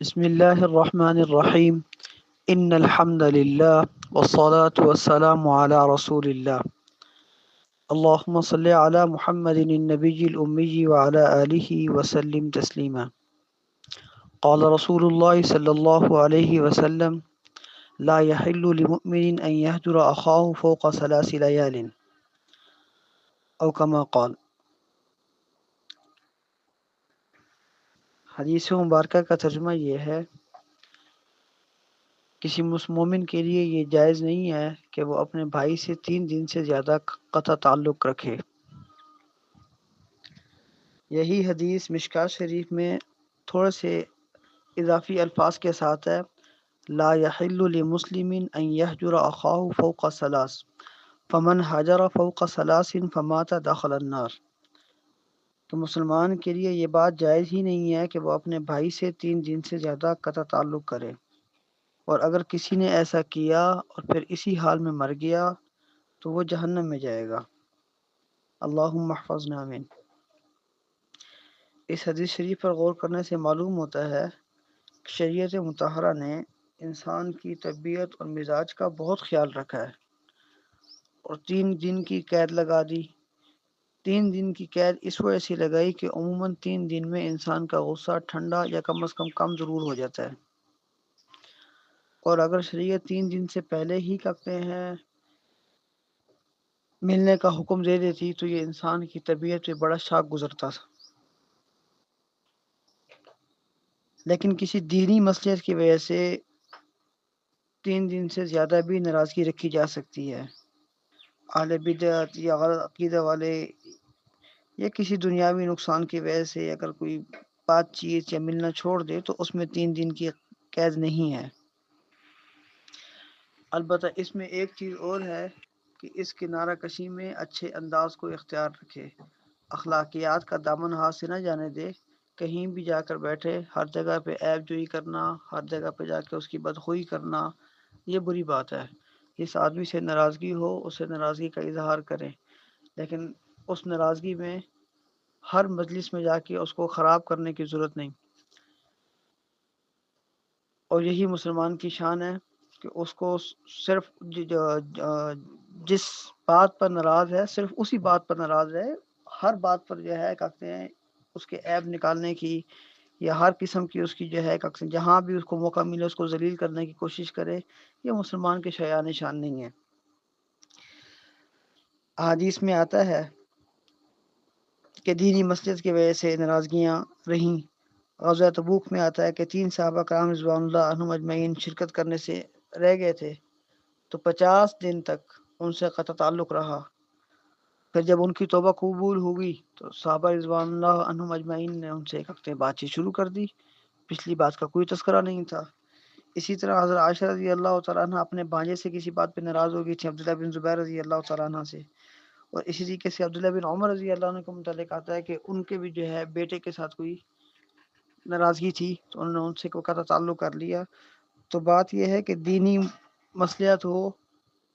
بسم الله الرحمن الرحيم. إن الحمد لله والصلاة والسلام على رسول الله. اللهم صل على محمد النبي الأمي وعلى آله وسلم تسليما. قال رسول الله صلى الله عليه وسلم: لا يحل لمؤمن أن يهجر أخاه فوق 3 ليال، أو كما قال. حدیث مبارکہ کا ترجمہ یہ ہے: کسی مومن کے لیے یہ جائز نہیں ہے کہ وہ اپنے بھائی سے 3 دن سے زیادہ قطع تعلق رکھے۔ یہی حدیث مشکوٰۃ شریف میں تھوڑے سے اضافی الفاظ کے ساتھ ہے: لا يحل لمسلم ان يهجر اخاه فوق 3 فمن هجر فوق 3 فمات دخل النار۔ تو مسلمان کے لیے یہ بات جائز ہی نہیں ہے کہ وہ اپنے بھائی سے 3 دن سے زیادہ قطع تعلق کرے، اور اگر کسی نے ایسا کیا اور پھر اسی حال میں مر گیا تو وہ جہنم میں جائے گا۔ اللہم احفظنا آمین۔ اس حدیث شریف پر غور کرنے سے معلوم ہوتا ہے کہ شریعت مطہرہ نے انسان کی طبیعت اور مزاج کا بہت خیال رکھا ہے، اور 3 دن کی قید لگا دی۔ 3 دن کی قید اس وجہ سے لگائی کہ عموماً 3 دن میں انسان کا غصہ ٹھنڈا یا کم از کم ضرور ہو جاتا ہے، اور اگر شریعت 3 دن سے پہلے ہی کہتے ہیں ملنے کا حکم دے دیتی تو یہ انسان کی طبیعت پہ بڑا شاک گزرتا تھا۔ لیکن کسی دینی مصلحت کی وجہ سے 3 دن سے زیادہ بھی ناراضگی رکھی جا سکتی ہے۔ اہل بدعت یا غلط عقیدہ والے یا کسی دنیاوی نقصان کی وجہ سے اگر کوئی بات چیت یا ملنا چھوڑ دے تو اس میں 3 دن کی قید نہیں ہے۔ البتہ اس میں ایک چیز اور ہے کہ اس کنارہ کشی میں اچھے انداز کو اختیار رکھے، اخلاقیات کا دامن ہاتھ سے نہ جانے دے۔ کہیں بھی جا کر بیٹھے، ہر جگہ پہ عیب جوئی کرنا، ہر جگہ پہ جا کے اس کی بدخوئی کرنا، یہ بری بات ہے۔ جس آدمی سے ناراضگی ہو اس سے ناراضگی کا اظہار کریں، لیکن اس ناراضگی میں ہر مجلس میں جا کے اس کو خراب کرنے کی ضرورت نہیں۔ اور یہی مسلمان کی شان ہے کہ اس کو صرف جس بات پر ناراض ہے صرف اسی بات پر ناراض ہے، ہر بات پر جو ہے کہتے ہیں اس کے عیب نکالنے کی یا ہر قسم کی اس کی جو ہے جہاں بھی اس کو موقع ملے اس کو ذلیل کرنے کی کوشش کرے، یہ مسلمان کے شایان شان نہیں ہے۔ احادیث میں آتا ہے کہ دینی مصلحت کی وجہ سے ناراضگیاں رہیں۔ غزوہ تبوک میں آتا ہے کہ 3 صحابہ کرام رضوان اللہ عنہم اجمعین شرکت کرنے سے رہ گئے تھے، تو 50 دن تک ان سے قطع تعلق رہا۔ پھر جب ان کی توبہ قبول ہوگی تو صحابہ رضوان اللہ عنہم اجمعین نے ان سے ایک ہفتے بات چیت شروع کر دی، پچھلی بات کا کوئی تذکرہ نہیں تھا۔ اسی طرح حضرت عائشہ رضی اللہ تعالیٰ عنہ اپنے بھانجے سے کسی بات پہ ناراض ہو گئی تھی، عبداللہ بن زبیر رضی اللہ تعالیٰ عنہ سے، اور اسی طریقے سے عبداللہ بن عمر رضی اللہ عنہ کے متعلق آتا ہے کہ ان کے بھی جو ہے بیٹے کے ساتھ کوئی ناراضگی تھی تو انہوں نے ان سے کوئی قطع تعلق کر لیا۔ تو بات یہ ہے کہ دینی مصلحت ہو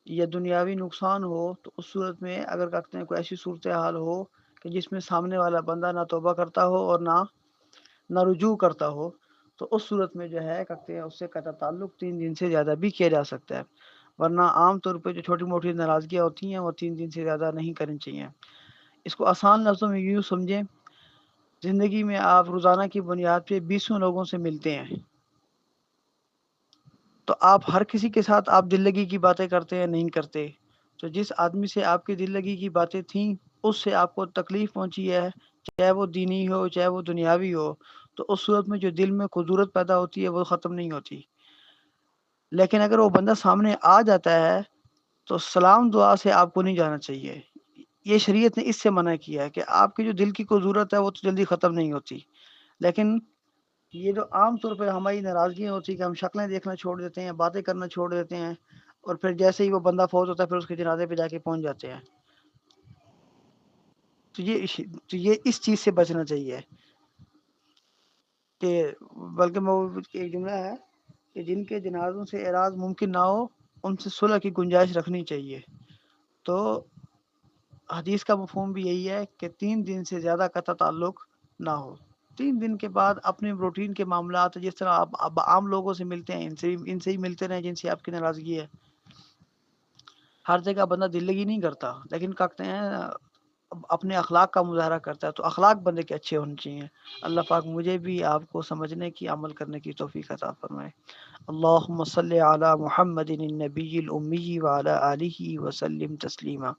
یا دنیاوی نقصان ہو تو اس صورت میں اگر کہتے ہیں کوئی ایسی صورتحال ہو کہ جس میں سامنے والا بندہ نہ توبہ کرتا ہو اور نہ رجوع کرتا ہو، تو اس صورت میں جو ہے کہتے ہیں اس سے قطع تعلق 3 دن سے زیادہ بھی کیا جا سکتا ہے، ورنہ عام طور پہ جو چھوٹی موٹی ناراضگیاں ہوتی ہیں وہ 3 دن سے زیادہ نہیں کرنی چاہیے۔ اس کو آسان لفظوں میں یوں سمجھیں، زندگی میں آپ روزانہ کی بنیاد پہ 20 لوگوں سے ملتے ہیں، تو آپ ہر کسی کے ساتھ آپ دل لگی کی باتیں کرتے ہیں نہیں کرتے؟ تو جس آدمی سے آپ کی دل لگی کی باتیں تھیں اس سے آپ کو تکلیف پہنچی ہے، چاہے وہ دینی ہو چاہے وہ دنیاوی ہو، تو اس صورت میں جو دل میں خضورت پیدا ہوتی ہے وہ ختم نہیں ہوتی۔ لیکن اگر وہ بندہ سامنے آ جاتا ہے تو سلام دعا سے آپ کو نہیں جانا چاہیے۔ یہ شریعت نے اس سے منع کیا ہے کہ آپ کی جو دل کی خضورت ہے وہ تو جلدی ختم نہیں ہوتی، لیکن یہ جو عام طور پر ہماری ناراضگیاں ہوتی ہیں کہ ہم شکلیں دیکھنا چھوڑ دیتے ہیں، باتیں کرنا چھوڑ دیتے ہیں، اور پھر جیسے ہی وہ بندہ فوت ہوتا ہے پھر اس کے جنازے پہ جا کے پہنچ جاتے ہیں۔ تو یہ اس چیز سے بچنا چاہیے کہ بلکہ ایک جملہ ہے کہ جن کے جنازوں سے اعراض ممکن نہ ہو ان سے صلح کی گنجائش رکھنی چاہیے۔ تو حدیث کا مفہوم بھی یہی ہے کہ 3 دن سے زیادہ قطع تعلق نہ ہو۔ 3 دن کے بعد اپنے روٹین کے معاملات، جس طرح آپ اب عام لوگوں سے ملتے ہیں، ان سے ہی ملتے رہیں جن سے آپ کی ناراضگی ہے۔ ہر جگہ بندہ دل لگی نہیں کرتا، لیکن کہتے ہیں اپنے اخلاق کا مظاہرہ کرتا ہے، تو اخلاق بندے کے اچھے ہونے چاہیے۔ اللہ پاک مجھے بھی آپ کو سمجھنے کی، عمل کرنے کی توفیق عطا فرمائے۔ اللہم صلی علی محمد النبی الامی وعلی آلہ وسلم تسلیما۔